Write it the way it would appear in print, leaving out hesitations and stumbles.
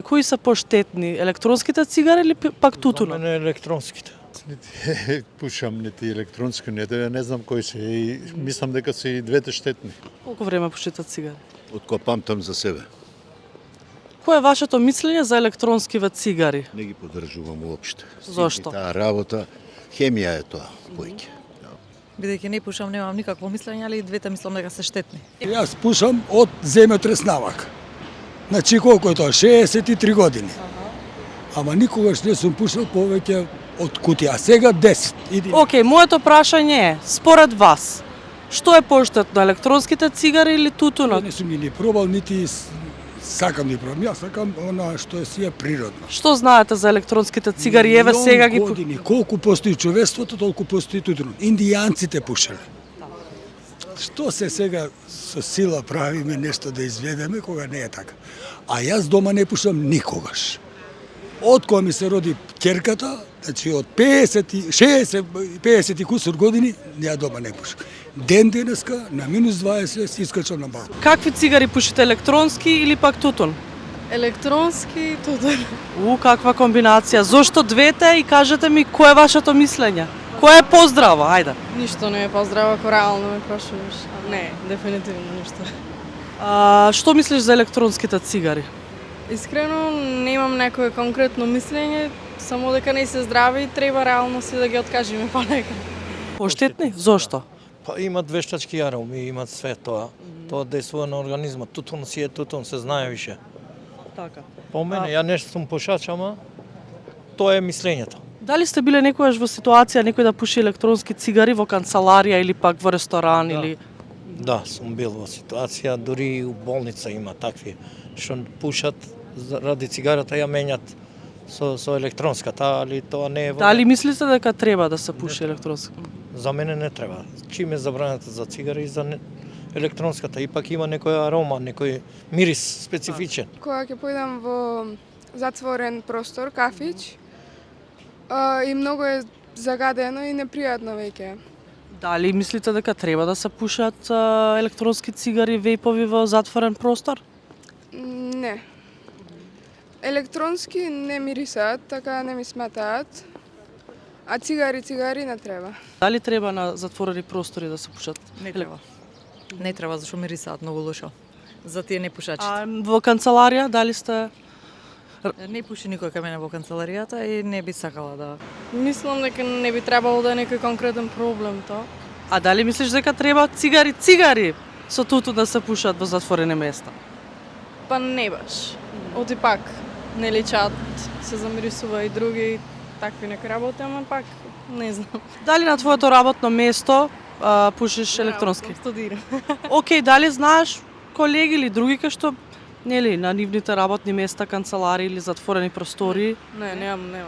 Кои се поштетни, електронските цигари или пак тутунот? За мене електронските. Нити пушам, нити електронски, не знам кои се. И мислам дека се и двете штетни. Колку време пушите цигари? Од кога памтам за себе. Кој е вашето мислење за електронскиве цигари? Не ги поддржувам уопште. Зошто? Таа работа, хемија е тоа, поиќе. Бидејќи не пушам, немам никакво мислење, али и двете мислам дека се штетни. Јас пушам од земјотрес навак. Значи колку е тоа? 63 години. Ама никогаш не сум пушал повеќе од кутија. Сега 10. Океј, моето прашање е, според вас, што е поштетно, електронските цигари или тутунот? Не сум ни пробал, нити сакам да пробам. Јас сакам она што е природно. Што знаете за електронските цигари? Еве сега ги години, колку постои човештвото, толку постои тутунот. Индијанците пушеле. Што се сега со сила правиме нешто да изведеме кога не е така. А јас дома не пушам никогаш. Од кога ми се роди ќерката, значи од 50 и кусур години, ја дома не пушам. Ден денеска на минус 20 се искачам на балкон. Какви цигари пушите, електронски или пак тутун? Електронски, тутун. Каква комбинација. Зошто двете и кажете ми кој е вашето мислење? Кој е поздраво? Ајде. Ништо не е поздраво, ако реално ме прашуваш. Не, дефинитивно ништо. Што мислиш за електронските цигари? Искрено, немам некое конкретно мислење, само дека не се здрави и треба реално си да ги откажеме понекад. Поштетни? Зошто? Па имат вештачки ароми, имат све тоа. Тоа дејствува на организмот. Тутун си е тутун, се знае више. Така. По мене, ја нешто сум пушач, ама тоа е мислењето. Дали сте биле некогаш во ситуација некој да пуши електронски цигари во канцеларија или пак во ресторан или... Да, сум бил во ситуација, дури и у болница има такви што пушат ради цигарата ја менјат со електронската, али тоа не е во... Дали мислите дека треба да се пуши електронски? За мене не треба. Чим е забранета за цигари и за електронската, ипак има некоја арома, некој мирис специфичен. Кога ќе појдам во затворен простор, кафич, и многу е загадено и непријатно веќе. Дали мислите дека треба да се пушат електронски цигари, вејпови во затворен простор? Не. Електронски не мирисаат, така не ми сметаат. А цигари не треба. Дали треба на затворени простори да се пушат? Не треба. Не треба, зашто мирисаат многу лошо. За тие непушачите. А во канцеларија дали сте... Не пуши никој кај мене во канцеларијата и не би сакала да... Мислам дека не би требало да е некој конкретен проблем тоа. А дали мислиш дека треба цигари со тутун да се пушат во затворени места? Па не баш. Оти пак не личат, се замирисува и други такви некои работи, ама пак не знам. Дали на твоето работно место пушиш електронски? Студирам. Океј, дали знаеш колеги или други кај што нели на нивните работни места, канцелари или затворени простори? Не, немам.